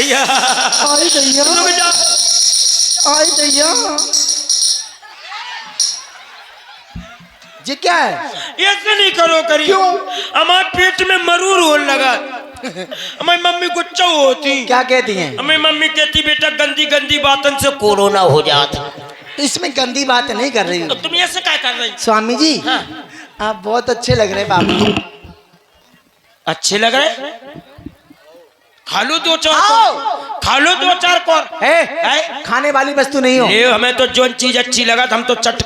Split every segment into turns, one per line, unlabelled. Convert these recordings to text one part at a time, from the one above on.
दैया
आई दैया
रुक जा
आई दैया। ये क्या है?
ऐसे नहीं करो करी।
क्यों?
हमारे पेट में मरूर होने लगा। हमारी मम्मी गुच्चा होती।
क्या कहती हैं?
हमारी मम्मी कहती बेटा गंदी गंदी बातों से कोरोना हो जाता।
इसमें गंदी बात नहीं कर रही
तो
हूँ।
तुम ऐसे क्या कर रही?
स्वामी जी
हाँ।
आप बहुत अच्छे लग रहे हैं बाबू।
अच्छे लग रहे? खा लो दो चार
आओ।
खा लो दो चार कौर।
खाने वाली वस्तु नहीं हो।
ले हमें तो जो चीज अच्छी लगा हम तो चट।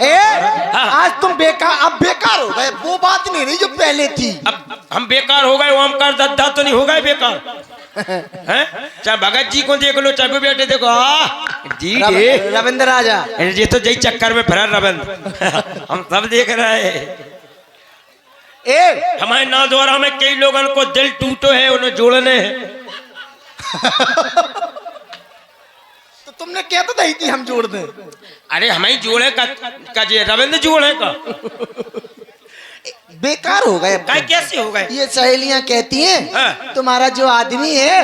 हाँ।
आज तुम बेकार, अब बेकार हो गए। वो बात नहीं रही जो पहले थी।
अब हम बेकार हो गए। ओमकार दद्दा तो नहीं हो गए बेकार हैं? चाहे भगत जी को देख लो चाहे बेटे देखो। जी
रविंद्र राजा
ये तो जय चक्कर में फिर रविंद्र हम सब देख रहे हैं। हमारे ना द्वारा में कई लोगों को दिल टूटो है उन्हें जोड़ने हैं।
तो तुमने क्या तो नहीं थी हम जोड़ दें।
अरे हमें जोड़े का जे रविंद्र जोड़े का
बेकार हो गए।
कैसे हो गए?
ये सहेलियां कहती हैं
हाँ।
तुम्हारा जो आदमी है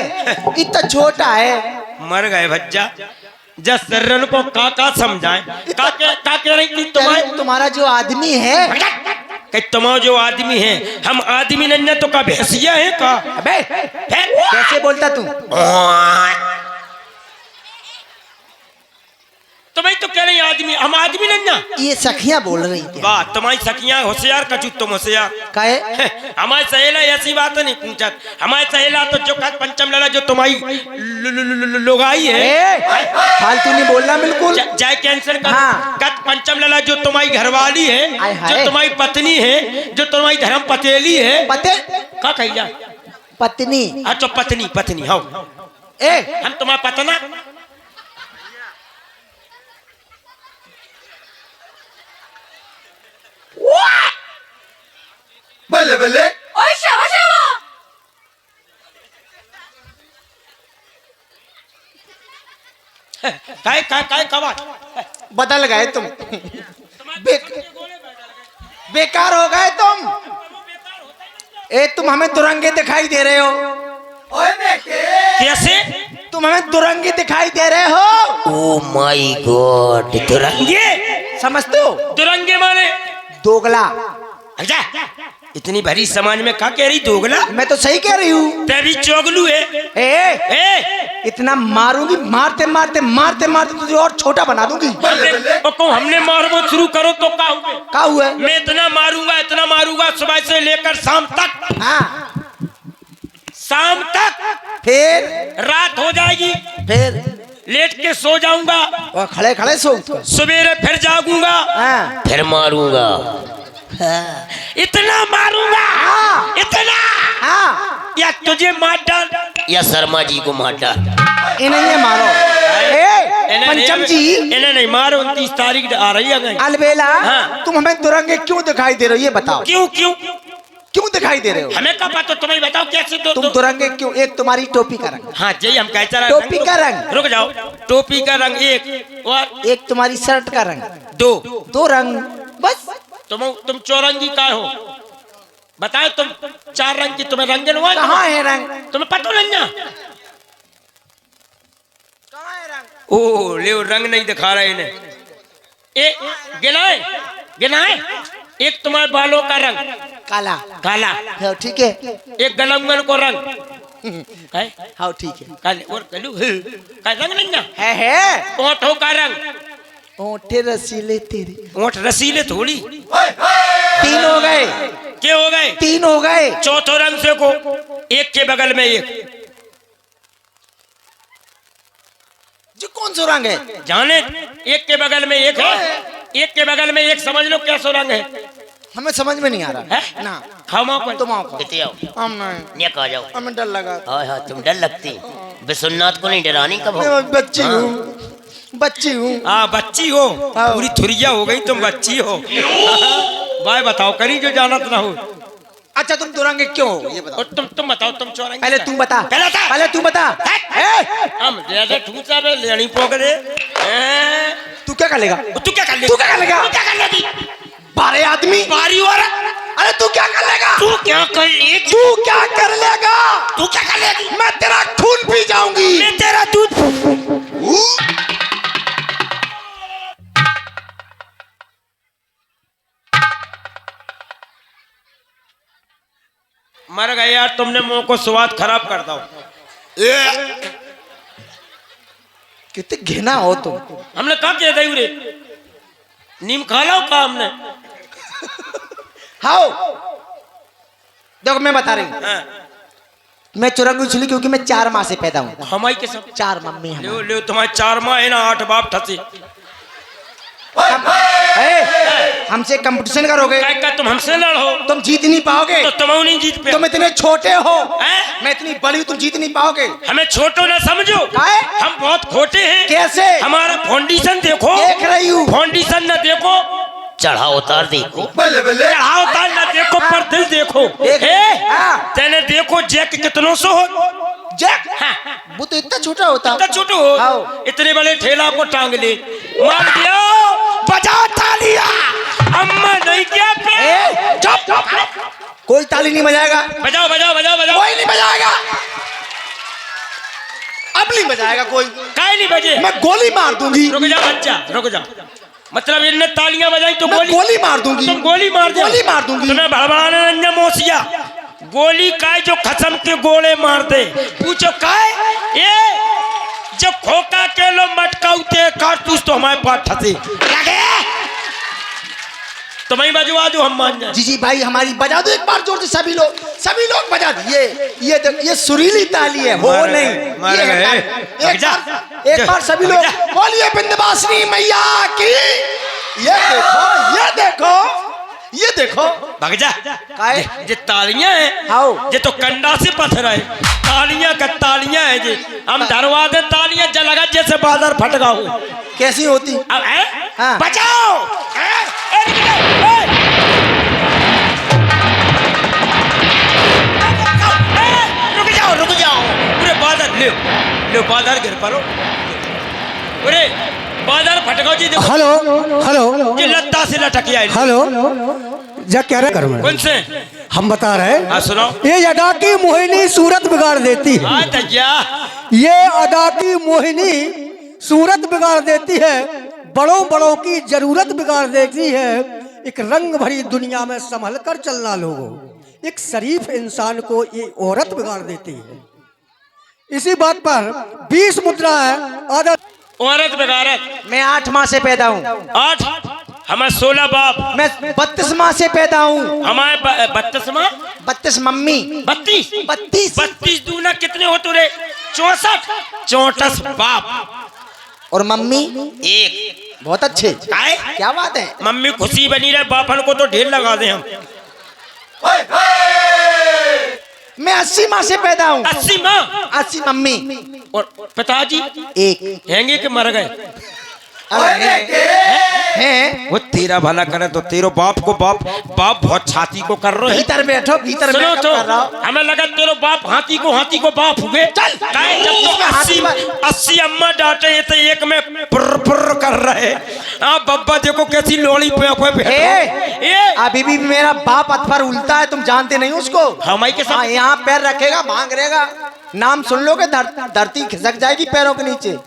इतना छोटा है।
मर गए भज्जा जस सर्रन को का समझाएं का कह रही थी
तुम्हारा जो आदमी है
तुम्हारा जो आदमी है हम आदमी नहीं तो का भैंसिया है का?
अबे कैसे बोलता तू?
तो मैं तो कह रही आदमी हम आदमी नहीं ना।
ये सखियां बोल रही थी।
वाह तुम्हारी सखियां होशियार कचू तुम होशियार
काहे?
हमारे सहेला ऐसी बात नहीं पूछा। हमारे सहेला तो जो पंचम लड़ा जो तुम्हारी लोगाई है।
फालतू नहीं बोलना बिल्कुल।
जाए कैंसर का
हाँ।
कत पंचम लड़ा जो तुम्हारी घरवाली है जो तुम्हारी पत्नी है जो तुम्हारी धर्म पतेली है।
पते
का कहिया
पत्नी?
अच्छा पत्नी पत्नी हाँ हम तुम्हारा पतना
बल्ले बल्ले
ओए शावा शावा
काय कवा
बदल गए तुम। बेकार हो गए तुम। तुम हमें दुरंगे दिखाई दे रहे हो।
कैसे?
तुम हमें दुरंगी दिखाई दे रहे हो।
ओ माय गॉड दुरंगे
समझते हो?
दुरंगे माने
दोगला।
अच्छा इतनी भरी समाज में क्या कह रही दोगला?
मैं तो सही कह रही हूँ।
तेरी चोगलू है।
इतना मारूंगी मारते मारते मारते मारते तुझे और छोटा बना दूंगी।
हमने मारना शुरू करो तो क्या
हुआ?
मैं इतना मारूंगा सुबह से लेकर शाम तक।
हाँ।
शाम तक
फिर
रात हो जाएगी
फिर
लेट के सो जाऊंगा
और खड़े खड़े सो
सवेरे फिर जागूंगा।
हाँ।
फिर मारूंगा। हाँ। इतना मारूंगा।
हाँ।
इतना
हाँ।
या तुझे मार डाल या शर्मा जी को मार डाल।
इन्हें ये मारो। पंचम जी
इन्हें नहीं मारो। 29 तारीख आ रही है।
अलबेला
हाँ।
तुम हमें दुरंगे क्यों दिखाई दे रहे हो ये बताओ।
क्यों क्यों
क्यों दिखाई दे रहे हो?
हमें क्या पता तुम्हें बताओ कैसे
तुम दुरंगे क्यों? एक तुम्हारी टोपी का रंग।
हाँ जी हम कहते रहे
टोपी का रंग।
रुक जाओ टोपी का रंग एक और
एक तुम्हारी शर्ट का रंग।
दो
रंग बस।
तुम चौरंगी का हो बताए। तुम 4 रंग की तुम्हें रंग गिनवा।
कहाँ है रंग?
तुम्हें पता नहीं ना?
कहाँ है रंग?
ओ ले रंग नहीं दिखा रहे इन्हें। गिनाए एक तुम्हारे बालों का रंग
काला।
काला
हाँ ठीक है।
एक गलंगन को रंग
हाँ ठीक है।
काले और कलू का रंग नहीं ना
है।
ओठों का रंग।
ओठे रसीले तेरे।
ओठ रसीले थोड़ी।
3 हो गए।
क्या हो गए?
3 हो गए।
चौथो रंग से को एक के बगल में एक।
जो कौन सा रंग है?
जाने एक के बगल में एक है। एक के बगल में एक समझ लो कैसा रंग है।
हमें समझ में नहीं आ रहा
है ना।
खाओ तुम आओ।
कितने आओ
हम नहीं
आ जाओ।
हमें डर लगा।
हाँ तुम डर लगती विश्वनाथ को नहीं डरानी कब हो?
बच्ची हूँ बच्ची हूँ।
हाँ बच्ची हो। पूरी थुरिया हो गई तुम बच्ची हो। भाई बताओ करी जो जानत ना हो।
अच्छा तुम दुरंगे क्यों हो ये बताओ।
तुम बताओ तुम चौरंगे।
पहले तू बता। पहले तू बता।
हम ज्यादा ठूसा रे लेनी पोगरे।
तू क्या कर लेगा?
तू क्या कर लेगा?
तू क्या कर लेगा? 12 आदमी
12 औरत
अरे तू क्या कर लेगा?
तू क्या कर लेगी?
तू क्या कर लेगा?
तू क्या कर लेगी?
मैं तेरा खून पी जाऊंगी।
मैं तेरा दूध। मर गए यार, तुमने मुंह को स्वाद खराब कर दो।
कितने घिना हो तुम।
हमने कहा किया था रे, नीम खा लो का हमने।
हाँ देखो मैं बता रही हूँ,
हाँ।
मैं चुरंगी इसलिए क्योंकि मैं 4 माह से पैदा हूँ।
हमारी के सब
4 मम्मी
ले
हमारी।
ले, तुम्हारे 4 माह है ना, 8 बाप ठसे।
हमसे कंपटीशन करोगे?
क्या तुम हमसे लड़ो?
तुम जीत नहीं पाओगे।
तो तुम नहीं जीत पे।
तुम इतने छोटे हो,
हैं?
मैं इतनी बड़ी हूँ, तुम जीत नहीं पाओगे।
हमें छोटो ना समझो,
काहे?
हम बहुत खोटे हैं।
कैसे?
हमारा फाउंडेशन देखो।
देख रही हूँ।
फाउंडेशन ना देखो, चढ़ा उतार देखो। चढ़ा उतार ना देखो, पर दिल देखो। तेने देखो जैक कितनों सो हो।
जैक वो तो इतना छोटा होता।
इतना छोटो हो,
हाँ।
इतने बड़े ठेला को टांग ले। मार दिया, बजा तालियां। अम्मा नहीं क्या पे?
चुप। कोई ताली नहीं बजाएगा।
बजाओ बजाओ बजाओ बजाओ।
कोई नहीं बजाएगा। अब नहीं बजाएगा कोई।
काहे नहीं बजे?
मैं गोली मार दूंगी।
रुक जा बच्चा, रुक जा। मतलब इनने तालियां बजाई तो
मैं गोली मार दूंगी।
तुम गोली मार दो।
गोली मार दूंगी।
तुम्हें भड़बड़ाने रंजन मोसिया गोली काय जो खसम के गोले मारते। पूछो काय ये जो खोका के लो मटकाउते कारतूस तो हमारे पास ठसे लगे। तुम्हें बजवा दो, हम मान जाए।
जी जी भाई हमारी बजा दो एक बार जोर से, सभी लोग बजा दिए। ये सुरीली ताली है, हो नहीं।
मार
ये
गए।
एक बार सभी लोग बोलिए विंध्यवासिनी मैया की। ये देखो ये देखो।
भग जा। ये तालियां हैं।
हाँ।
ये तो कंडा से पत्थर है। तालियां का तालियां है जी। हम धरवा दे तालियां जलगा जैसे बादल फटका हो।
कैसी होती?
अब है?
हाँ।
बचाओ। रुक जाओ पूरे बादल ले बादल गिर पड़ो। पूरे बादल फटकाओ जी। देखो
हेलो
ये लत्ता से लटक आई।
हेलो जा क्या रहे करूँ
कौन से?
हम बता रहे हैं।
हाँ सुनो।
ये अदा की मोहिनी सूरत बिगाड़ देती है।
हाँ तैया।
ये अदा की मोहिनी सूरत बिगाड़ देती है, बड़ों की जरूरत बिगाड़ देती है। एक रंग भरी दुनिया में संभल कर चलना लोगों, एक शरीफ इंसान को ये औरत बिगाड़ देती है। इसी बात पर 20 मुद्रा है आधा।
औरत बिगाड़त।
मैं 8 माह से पैदा हूँ।
8 हमारे 16 बाप।
मैं 32 माह से पैदा हूँ।
हमारे 32 माँ
32 मम्मी।
32 दूना कितने हो तुरे? 64 बाप
और मम्मी
1।
बहुत अच्छे।
काहे?
क्या बात है?
मम्मी खुशी बनी रहे, बापन को तो ढेर लगा दे हम।
मैं 80 माह से पैदा हूँ।
80 माँ
80 मम्मी
और पिताजी
1
हैंगे के मर गए।
हैं?
वो तेरा भला करे तो तेरो बाप को बाप बहुत छाती को कर रहे।
भीतर बैठो, भीतर
सुनो
बैठो
तो,
कर रहा हूं।
हमें लगा तेरो बाप हाथी को बाप हुए।
चल।
जब तो 80 अम्मा डांटे ये तो एक में पुर कर रहे। हाँ बब्बा देखो कैसी लोड़ी पे।
अभी भी मेरा बाप अथवर उल्टा है, तुम जानते नहीं उसको।
हमारी के साथ
यहाँ पैर रखेगा भांग रहेगा, नाम सुन लोगे धरती खिसक जाएगी पैरों के नीचे।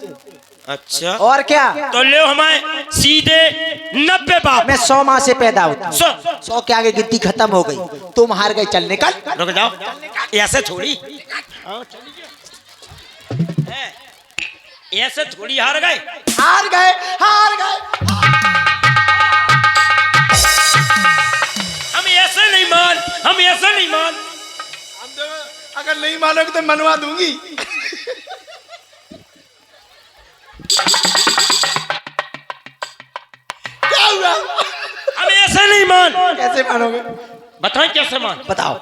अच्छा
और क्या?
तो ले हमारे सीधे 90 बाप।
मैं 100 माह से पैदा होता हूँ।
100
के आगे गिनती खत्म हो गई, तुम हार गए। चल निकल।
रुक जाओ, ऐसे थोड़ी ऐसे थोड़ी हार गए।
हार गए।
हम ऐसे नहीं मान।
अगर नहीं मानोगे तो मनवा दूंगी। क्या हुआ?
हम ऐसे नहीं मान।
कैसे मानोगे?
बताएं कैसे मान?
बताओ।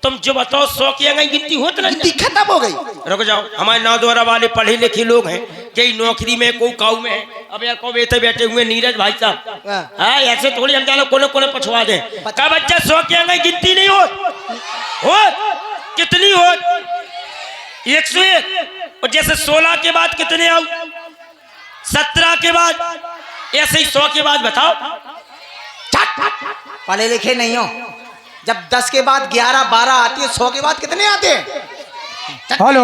तुम जो बताओ 100 की अगर गिनती होत ना।
गिनती खत्म हो गई।
रुक जाओ, हमारे नादौरा वाले पढ़े लिखे लोग हैं, कई नौकरी में कोई काऊ में है। अब यार को बैठे हुए नीरज भाई साहब। हाँ ऐसे थोड़ी हम जानो कोने पछुआ दे। का बच्चा 100 की अगर गिनती नहीं हो कितनी हो? 101। और जैसे 16 के बाद कितने आओ? 17 के बाद, ऐसे ही 100 के बाद बताओ।
पढ़े लिखे नहीं हो, जब 10 के बाद 11, 12 आती है, 100 के बाद कितने आते हैं?
हेलो।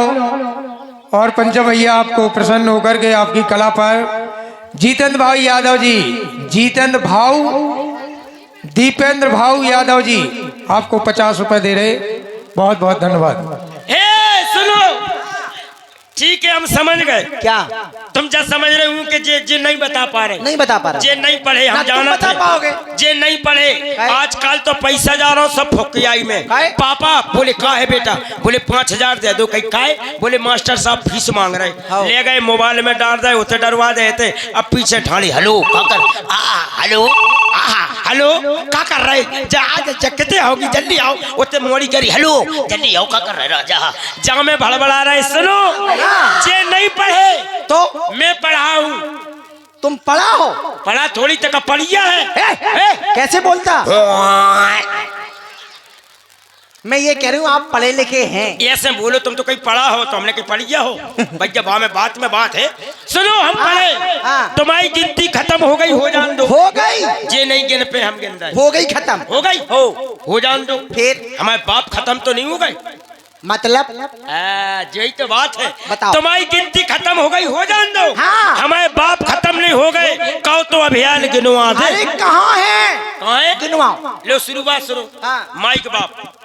और पंचम भैया आपको प्रसन्न होकर के आपकी कला पर जीतेंद्र भाई यादव जी, जीतेंद्र भाऊ, दीपेंद्र भाऊ यादव जी आपको 50 रुपए दे रहे। बहुत बहुत धन्यवाद।
ए सुनो, ठीक है हम समझ गए।
क्या
तुम जब समझ रहे हो कि जे नहीं बता पा रहे,
नहीं बता पा रहा?
जे नहीं पढ़े हम
ना तुम
जाना
बता पाओगे।
जे नहीं पढ़े
काहे?
आजकल तो पैसा जा रहा हूँ सब फुकियाई में।
काहे?
पापा बोले का है बेटा, बोले 5000 दे दो। कहीं काहे? बोले मास्टर साहब फीस मांग रहे।
हाँ।
ले गए मोबाइल में डाल रहे, उसे डरवा देते। अब पीछे ढाली हेलो का कर, हेलो हेलो का कर रहे, जा कितने आओगी जल्दी आओ। उसे मोड़ी करी हेलो जल्दी आओ का कर रहे राजा, जा में भड़बड़ा रहे। सुनो, जे नहीं पढ़े
तो
मैं पढ़ाऊं।
तुम पढ़ा हो?
पढ़ा थोड़ी तक पढ़िया है।
कैसे बोलता? मैं ये कह रही हूँ आप पढ़े लिखे हैं।
ऐसे बोलो, तुम तो कहीं पढ़ा हो तो हमने कहीं पढ़िया हो भाई। जब हमें बात है। सुनो, हम पढ़े,
हाँ।
तुम्हारी गिनती खत्म हो गई, हो जान दो।
हो गई?
जे नहीं गिन पे हम गिन रहे।
हो गई खत्म?
हो गई, हो जान दो।
फिर
हमारे बाप खत्म तो नहीं हो गए?
मतलब
यही तो बात है।
बताओ।
तुम्हारी गिनती खत्म हो गई, हो जान दो।
हाँ।
हमारे बाप खत्म नहीं हो गए, कहो तो अभियान गिनवा दे।
अरे कहाँ है?
कहाँ है?
गिनवाओ।
लो शुरुआत सुनो।
हाँ।
माइक बाप।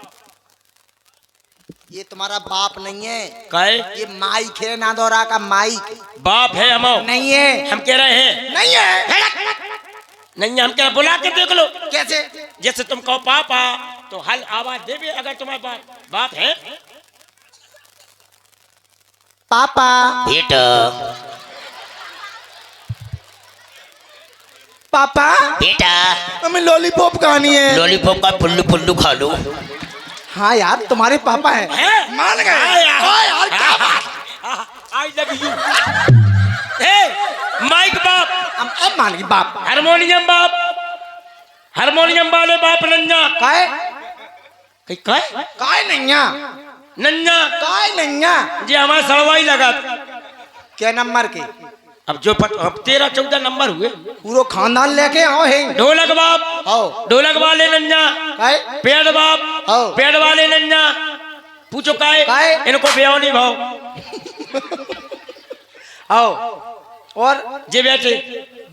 ये तुम्हारा बाप नहीं है,
काहे?
ये माइक है, नादौरा का माइक।
बाप है हम
नहीं है।
हम कह रहे हैं
नहीं है।
नहीं, हम कह बुला के देख लो।
कैसे?
जैसे तुम कहो पापा तो हल आवाज देवे। अगर तुम्हारे बाप है
पापा
बेटा,
पापा
बेटा
हमें लॉलीपॉप खानी है।
लॉलीपॉप का पुल्लू पुल्लू खा लो।
हाँ यार तुम्हारे पापा हैं। मान गए। ओए यार क्या बात?
I love you. माइक बाप,
अब मान गई बाप।
हारमोनियम बाप, हारमोनियम वाले बाप नन्ना।
काय?
काय
काय नैया?
नन्ना
काय नैया?
जी हमारा सड़वाई लगा।
क्या नंबर के?
अब जो अब 13-14 नंबर हुए।
पूरा खानदान लेके आओ है।
ढोलक बाप,
आओ।
ढोलक वाले नन्ना।
काय?
पेड़ बाप,
आओ।
पेड़ वाले नन्ना। पूछो काहे?
काहे?
इनको ब्याह नहीं भाव।
आओ। और
जे बैठे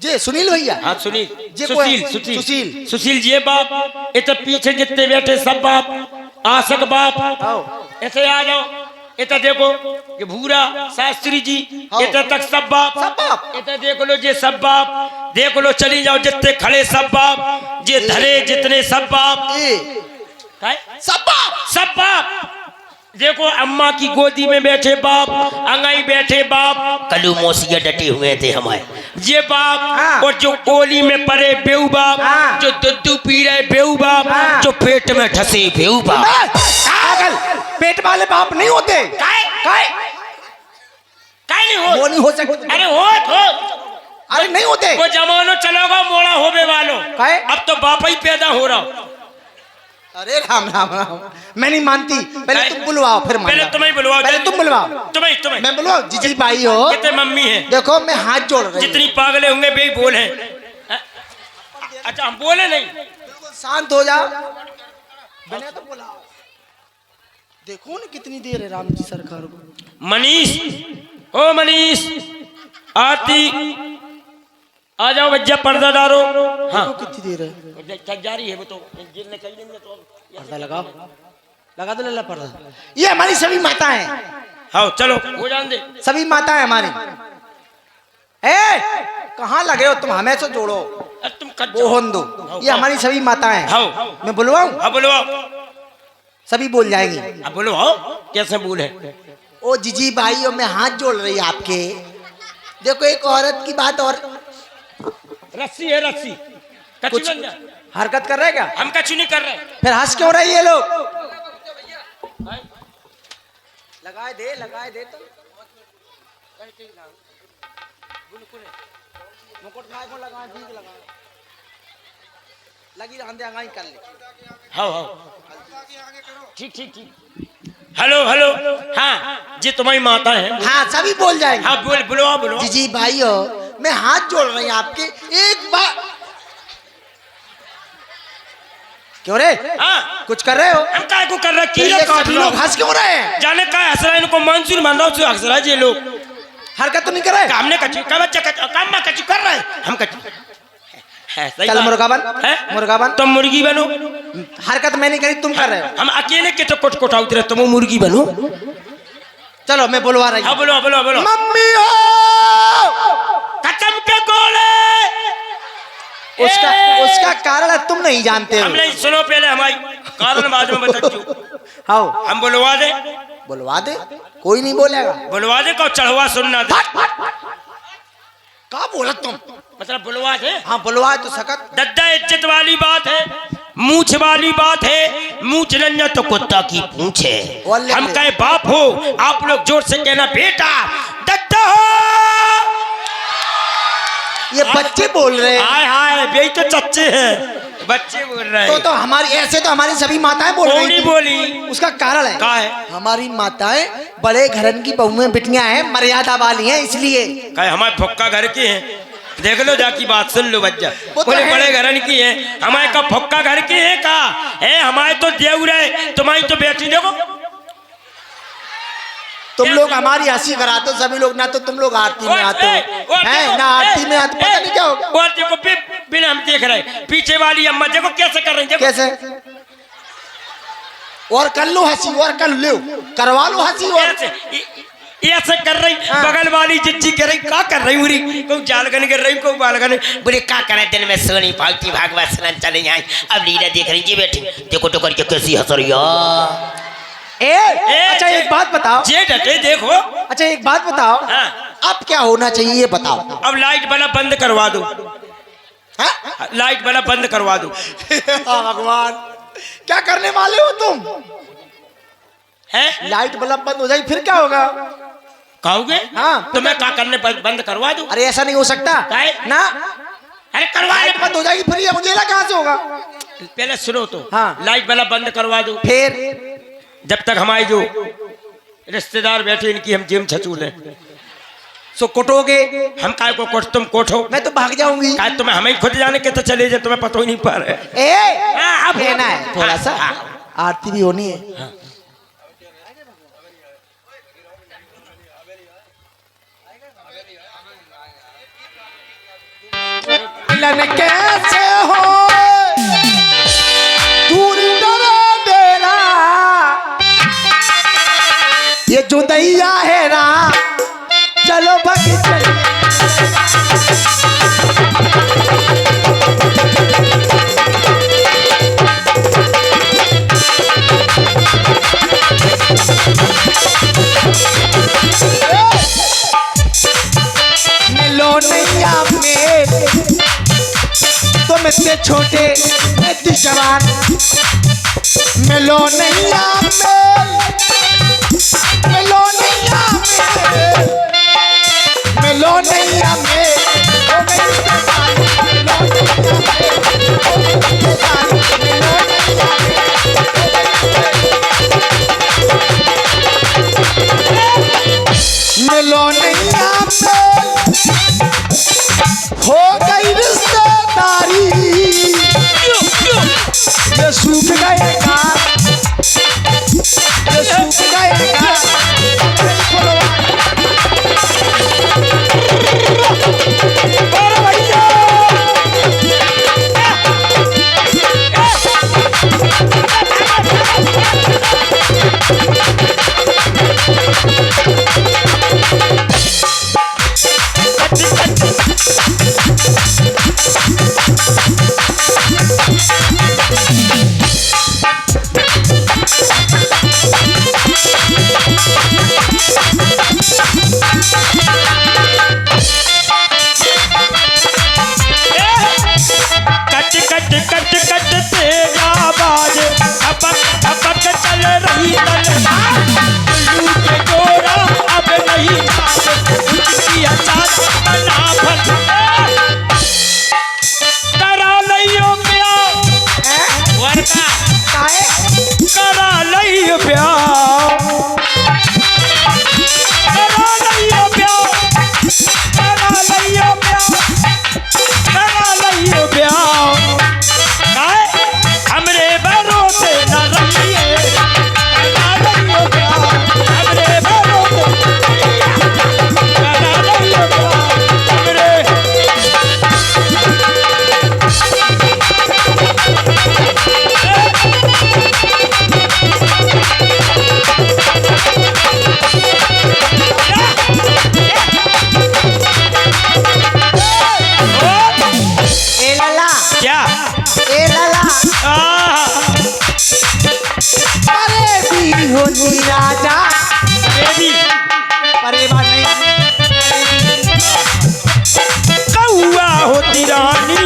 जे सुनील भैया।
हाँ सुनील,
जे
सुशील,
कोई-
सुशील,
सुशील।
सुशील जी बाप। इतने पीछे जितने बैठे सब बाप। आशक बाप,
आओ।
ऐसे आ जाओ। इतना देखो ये भूरा शास्त्री जी,
आओ।
इतना तक सब बाप।
सब बाप।
इतना देख लो जे सब बाप। देख लो चली जाओ जितने खड़े सब बाप, जे धरे जितने सब बाप।
ए
काय?
सब बाप।
सब बाप। देखो अम्मा की गोदी में बैठे बाप, अंगाई बैठे बाप, कलू मोसिया डटे हुए थे हमारे ये बाप।
हाँ।
और जो ओली में पड़े बेऊ बाप,
हाँ।
जो दूध पी रहे बेऊ बाप,
हाँ।
जो पेट में ठसे बेऊ बाप।
पागल, पेट वाले बाप नहीं होते।
काय?
काय?
काय नहीं
वो
हो?
नहीं हो सकते।
अरे हो।
अरे नहीं होते।
वो जमानो चलोगा मोड़ा होवे वालों।
काय?
अब तो बाप ही पैदा हो रहा।
अरे राम राम राम, मैं नहीं मानती। पहले
काय?
तुम बुलवाओ फिर
पहले
मानना।
तुम्हें बुलवाओ।
पहले तुम बुलवाओ।
तुम्हें
मैं बुलवाओ? जीजी भाई हो।
कितने मम्मी है?
देखो मैं हाथ जोड़ रही हूँ।
जितनी पागले होंगे वे बोल हैं। अच्छा हम बोले नहीं।
बिल्कुल शांत हो जाओ। मैंने तो बुलाओ। देखो ना कितनी देर है राम जी सरकार को।
मनीष, ओ मनीष आरती आ जाओ भैया, पर्दा डालो। हाँ
देखो कितनी देर है।
चल जारी है वो तो गिरने चल देंगे तो।
पर्दा लगाओ। लगा दो लल्ला पर्दा। ये हमारी सभी माता है।
हाँ चलो हो जान दे।
सभी माता है हमारी। ए कहाँ लगे हो तुम? हमें से जोड़ो।
अरे तुम कट
वो
जाओ।
होन दो। ये हमारी सभी माता है।
हाँ।
मैं बुलवाऊं?
हाँ बोलो।
सभी बोल जाएंगी।
अब बोलो हाँ कैसे बोले?
ओ जीजी भाई और मैं हाथ जोड़ रही आपके। देखो एक औरत की बात और
रस्सी है रस्सी। कचू
कुछ
बन जा।
हरकत कर रहे क्या?
हम कचू नहीं कर रहे।
फिर हंस क्यों रही है लोग? लगाए दे तो मुकुट खाए को लगाए, ठीक लगाए। लगी रहने आगे कर ले।
हाँ ठीक। Hello hello. हाँ जी तुम्हारी माता है।
हाँ सभी बोल जाएंगे।
हाँ बोलो।
जीजी भाई हो, मैं हाथ जोड़ रही हूँ आपके। एक बार क्यों रे?
हाँ
कुछ कर रहे हो?
हम काय को कर रहा
तो
कीड़ा
ये
काट
सभी
लो
लोग हंस क्यों रहे हैं?
जाने का हंस रहा है इनको मंसूर मान रहा हूँ हंस रहा है ये लोग
हरकत तो नहीं कर रहे?
काम ने कचू का बच्चा काम में कचू कर रहा है हम कचू है सही
चल
बात।
मुर्गा बन,
है?
मुर्गा बन।
तुम मुर्गी बनो
हरकत मैंने करी, तुम कर रहे हो।
हम अकेले के तो कोट कोट आउत रहे तुम मुर्गी बनो
चलो मैं बुलवा रही
हाँ
हूँ।
बोलो बोलो बोलो
मम्मी हो!
खत्म के गोले
उसका कारण है तुम नहीं जानते हो।
हम नहीं सुनो पहले हमारी कारण बाद में बता क्यों
हाँ
हम बुलवा दे
बुलवा दे, कोई नहीं बोलेगा।
बुलवा दे को चढ़वा सुनना दे
क्या बोला तुम?
मतलब बुलवा दे
हाँ बुलवा तो सकत।
दद्दा इज्जत वाली बात है मूछ वाली बात है मूछ नन्या तो कुत्ता की पूंछ है
बोले
हम
ले।
कहे बाप हो आप लोग जोर से कहना बेटा दद्दा हो
ये बच्चे बोल रहे हैं।
हाय हाय यही तो चच्चे हैं बच्चे बोल रहे हैं
तो हमारी ऐसे तो हमारी सभी माताएं बोल
कौन
रही थी।
बोली
उसका कारण है
का है
हमारी माताएं बड़े घरन की बहुएं बिटियां हैं, मर्यादा वाली हैं, इसलिए।
कहे हमारे फुक्का घर के हैं देख लो जाकी बात सुन लो बच्चा
वो तो
बोले
है।
बड़े घरन की है हमारे का फुक्का घर के है का है हमारे तो देव रहे तुम्हारी तो बेटी देखो
तुम लोग हमारी हंसी कराते हो सभी लोग, ना तो तुम लोग आरती में आते हो हैं ना आरती में आते, पता नहीं क्या होगा।
और देखो बिना हम देख रहे पीछे वाली अम्मा देखो कैसे कर रही है
कैसे? और कर लो हंसी, और कर लो, करवा लो हंसी। और
ऐसे कर रही बगल वाली जिज्जी कर रही का कर रही उरी को जालगन कर रही को बालगन बोले का करे दिन में सोनी पालती भागवत सुनन चले जाए अब लीला देख रही जी बेटी देखो तो करके कैसी हंस रही
अच्छा एक बात बताओ,
जे डटे देखो
अच्छा एक बात बताओ,
हाँ।
अब क्या होना चाहिए ये बताओ।
अब लाइट वाला बंद करवा दो
हाँ?
लाइट वाला बंद करवा दो
भगवान क्या करने वाले हो तुम?
है
लाइट बल्ब बंद हो जाएगी फिर क्या होगा?
कहोगे
हाँ।
तो मैं क्या करने बंद करवा दूं
अरे ऐसा नहीं हो सकता
काहे?
ना,
अरे करवा
लाइट बंद हो जाएगी फिर ये मुझेला कहाँ से होगा?
पहले सुनो तो
हाँ।
लाइट वाला बंद करवा दो
फिर
जब तक हमारे जो रिश्तेदार बैठे इनकी हम जेम छचूल हैं
सो कोटोगे?
हम काय को कोट तुम कोठो
मैं तो भाग जाऊंगी।
काय तुम्हें हमें खुद जाने के तो चले जाए तुम्हें पता ही नहीं पा रहे हाँ, अब
कहना है थोड़ा सा आरती भी होनी है। मिलन कैसे हो दूर डरा देना, ये जुदैया है ना, चलो भागी चलो। मिलो नैया में तुम इतने छोटे इतने जवान, मिलो नैया में, मिलो नैया में, मिलो नैया में, ओ मेरी जवान, मिलो नैया में, ओ मेरी जवान, मिलो नैया में, मिलो नैया में, हो गई रिश्तेदारी, ये सूख गएगा, ये सूख गएगा। और भैया
कट कट कट कट तेज आवाज अपक अपक चल रही तलवार उल्लू के गोरा अब नहीं उसकी अचार बना फल करा लियो प्यार वर्का
काहे?
करा लियो प्यार करा लियो प्यार करा लियो प्यार करा लियो प्यार काहे? हमरे
अरे भी होती राजा अरे बात नहीं
कौआ होती रानी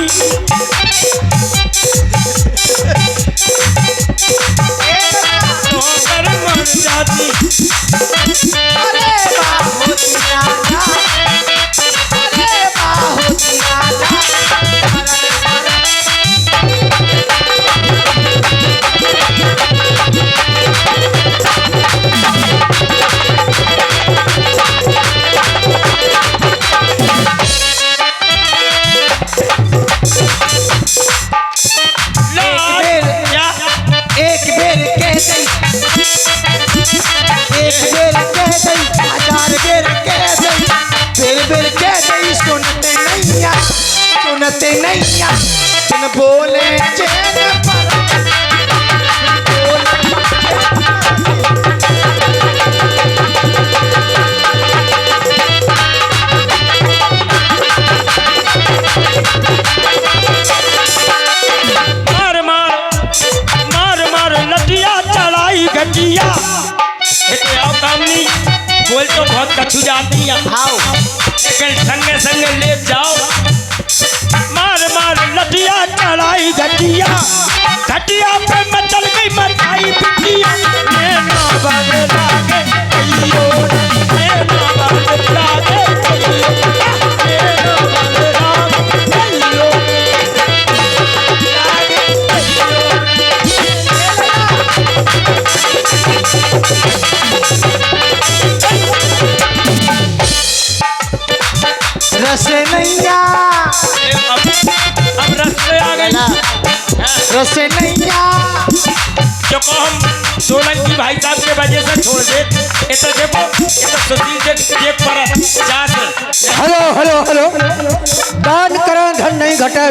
नौकर मर जाती
अरे वाह होती राजा अरे वाह होती राजा एक बेर कह दई हजार बेर कह दई बेर बेर कह दई सुनते नैया सुन बोले चैन पर
मार मार मार मार लटिया चलाई गटिया इतने आओ कामनी बोल तो बहुत कछु जाती है
आओ
लेकिन संगे संगे ले जाओ मार मार लटिया चलाई गटिया घटिया पे मचल गई मचाई पिटिया ये ना बदला के कहियो ये ना बदला के कहियो ये ना बदला के कहियो
रस नैया
अब रस्ते आ गए
रस नैया
जो को हम सोलंकी भाई साहब के वजह से छोड़ दे ये तो देखो ये तो सुशील देख पर जात
हेलो हेलो हेलो दान करा धन नहीं घटा